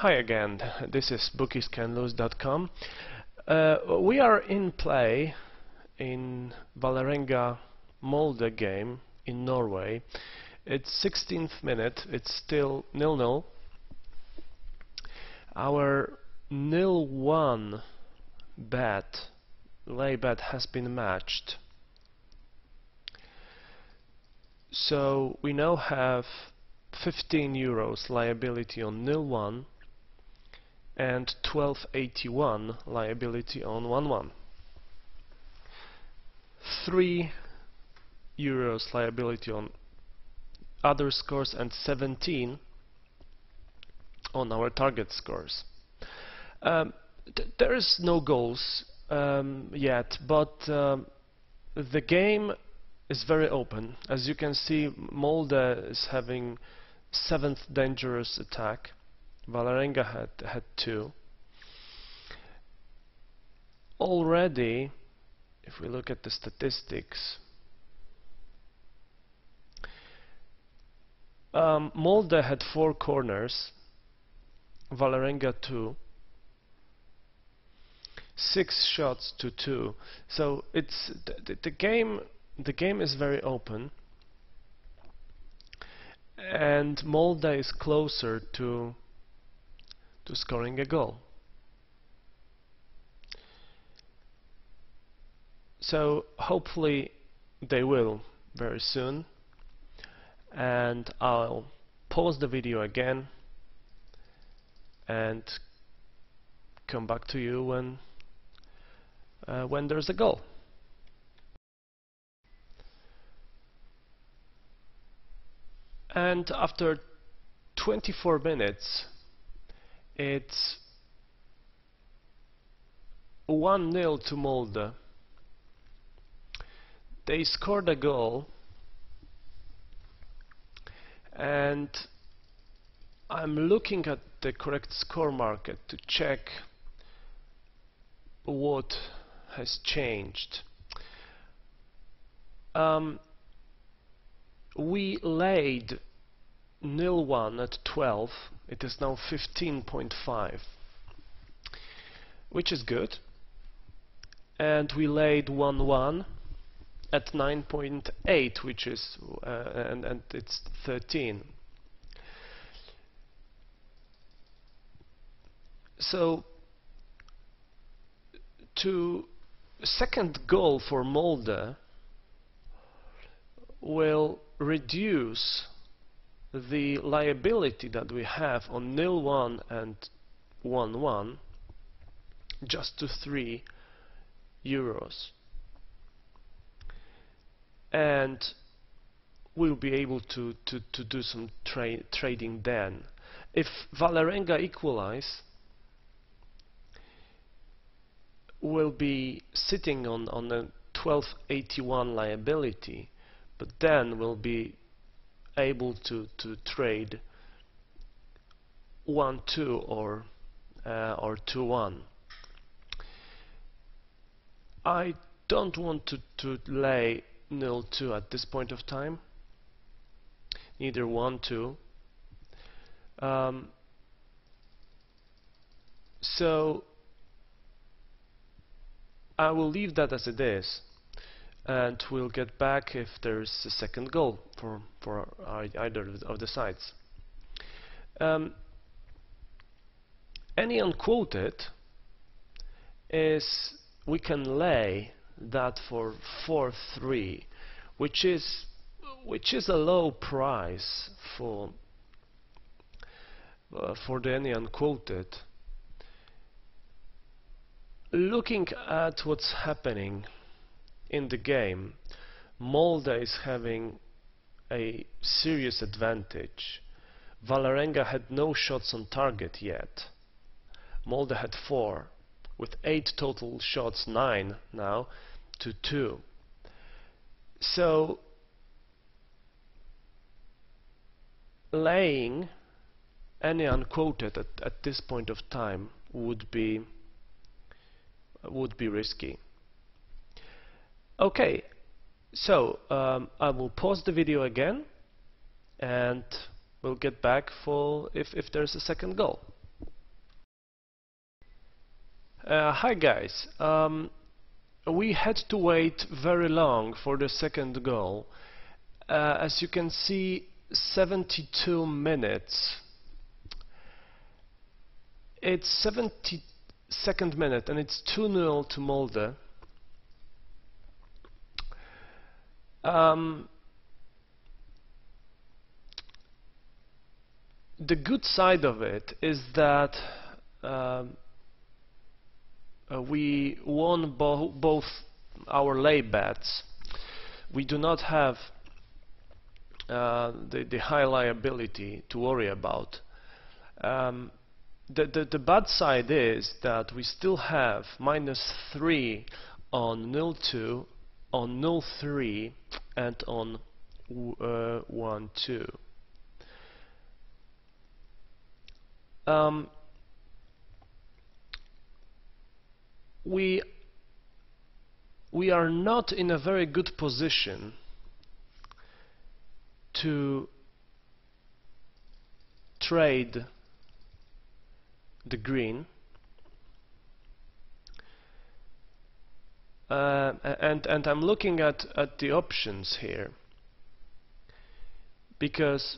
Hi again, this is bookiescanlose.com. We are in play in Valerenga Molde game in Norway. It's 16th minute, it's still 0-0. Our 0-1 lay bet has been matched. So we now have 15 euros liability on 0-1 and 12.81 liability on 1-1. 3 euros liability on other scores and 17 on our target scores. There is no goals yet, but the game is very open. As you can see, Molde is having 7th dangerous attack. Valerenga had 2. Already, if we look at the statistics, Molde had 4 corners, Valerenga 2, 6 shots to 2. So it's the game. The game is very open, and Molde is closer to scoring a goal. So hopefully they will very soon, and I'll pause the video again and come back to you when there's a goal. And after 24 minutes, it's 1-0 to Molde. They scored a goal, and I'm looking at the correct score market to check what has changed. We laid 0-1 at 12. It is now 15.5, which is good. And we laid 1-1 at 9.8, which is and it's 13. So to second goal for Molde will reduce the liability that we have on 0-1 and 1-1 just to 3 euros, and we'll be able to do some trading then. If Valerenga equalize, we'll be sitting on a 12.81 liability, but then we'll be able to trade 1-2 or 2-1. I don't want to lay 0-2 at this point of time, neither 1-2. So I will leave that as it is, and we'll get back if there's a second goal for either of the sides. Any unquoted is we can lay that for 4-3, which is a low price for the any unquoted. Looking at what's happening in the game, Molde is having a serious advantage. Valerenga had no shots on target yet. Molde had 4, with 8 total shots, 9 now to 2. So laying any unquoted at this point of time would be risky. Okay, so I will pause the video again and we'll get back for if there's a second goal. Hi guys. We had to wait very long for the second goal. As you can see, 72 minutes. It's 72nd minute and it's 2-0 to Molde. The good side of it is that we won both our lay bets. We do not have the high liability to worry about. The bad side is that we still have -3 on 0-2, on 0-3 and on 1-2. We are not in a very good position to trade the green, and I'm looking at the options here, because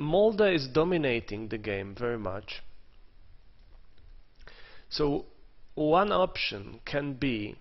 Molde is dominating the game very much. So one option can be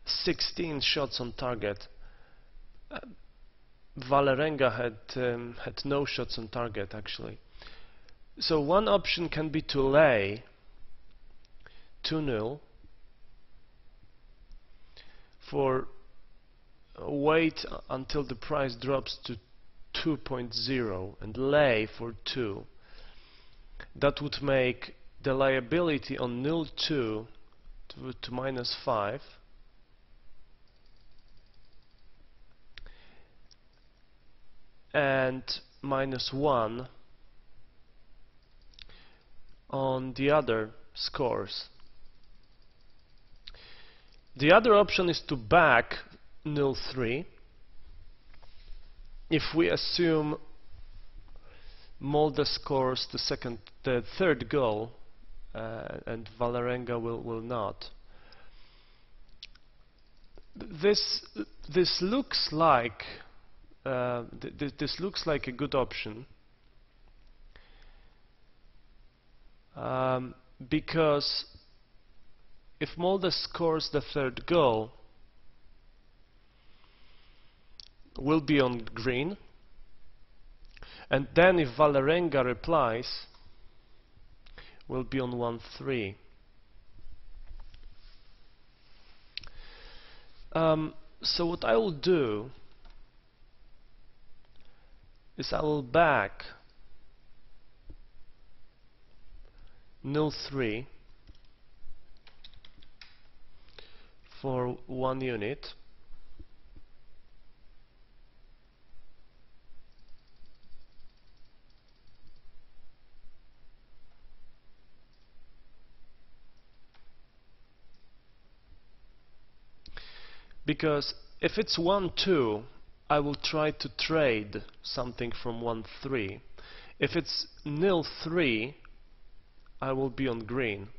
16 shots on target. Valerenga had no shots on target actually. So one option can be to lay 2-0 for wait until the price drops to 2.0 and lay for 2. That would make the liability on 0-2 to -5, and -1 on the other scores. The other option is to back 0-3 if we assume Molde scores the third goal and Valerenga will not. This looks like this looks like a good option, because if Molde scores the third goal, we'll be on green, and then if Valerenga replies, we'll be on 1-3. So what I will do is I will back 0-3 for 1 unit, because if it's 1-2, I will try to trade something from 1-3. If it's 0-3, I will be on green.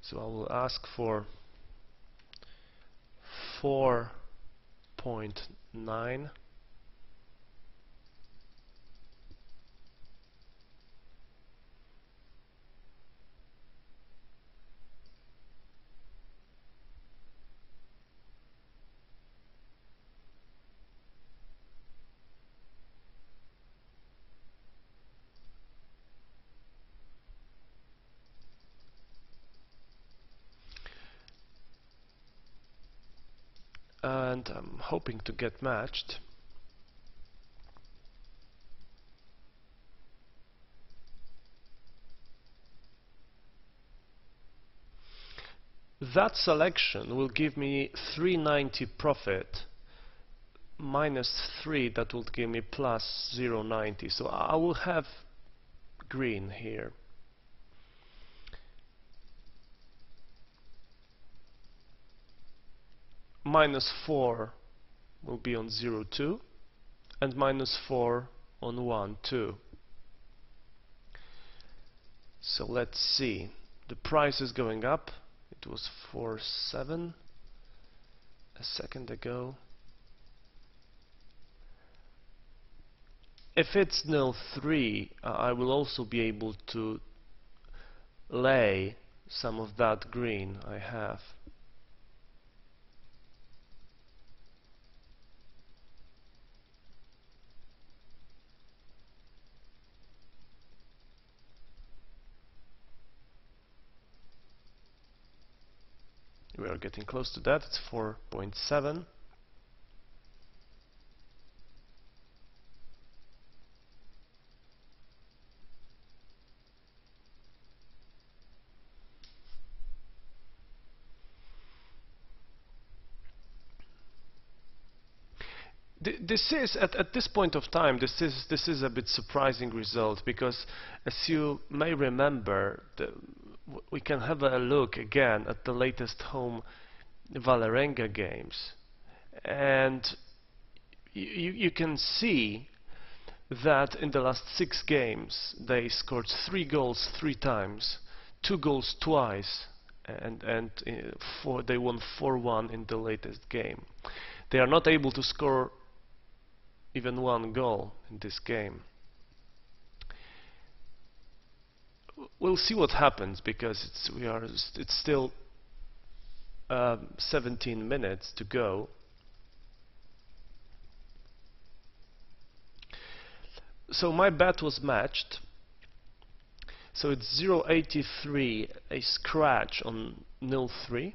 So I will ask for 4.9. And I'm hoping to get matched. That selection will give me 390 profit, -3, that will give me plus 0.90. So I will have green here. -4 will be on 0-2 and -4 on 1-2. So let's see. The price is going up. It was 4.7 a second ago. If it's 0.3, I will also be able to lay some of that green I have. We are getting close to that. It's 4.7. This is at this point of time. This is a bit surprising result, because, as you may remember, we can have a look again at the latest home Valerenga games, and you can see that in the last 6 games they scored 3 goals 3 times, 2 goals twice, and they won 4-1 in the latest game. They are not able to score even 1 goal in this game. We'll see what happens, because it's still 17 minutes to go. So my bet was matched. So it's 0.83, a scratch on 0.3,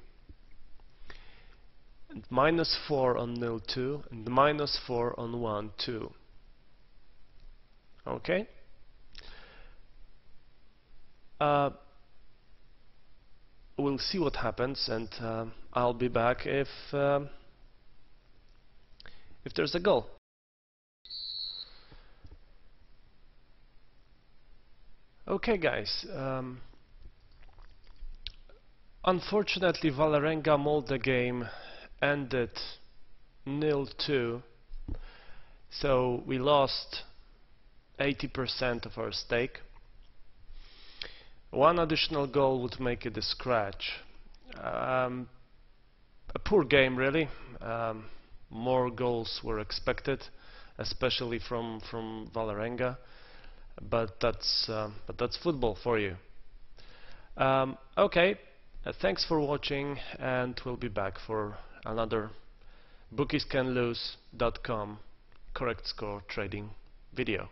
and -4 on 0.2, and -4 on 1.2. Okay. We'll see what happens, and I'll be back if there's a goal. Okay, guys. Unfortunately, Valerenga Molde game ended 0-2, so we lost 80% of our stake. 1 additional goal would make it a scratch. A poor game, really. More goals were expected, especially from Valerenga, but that's football for you. Okay, thanks for watching, and we'll be back for another bookiescanlose.com correct score trading video.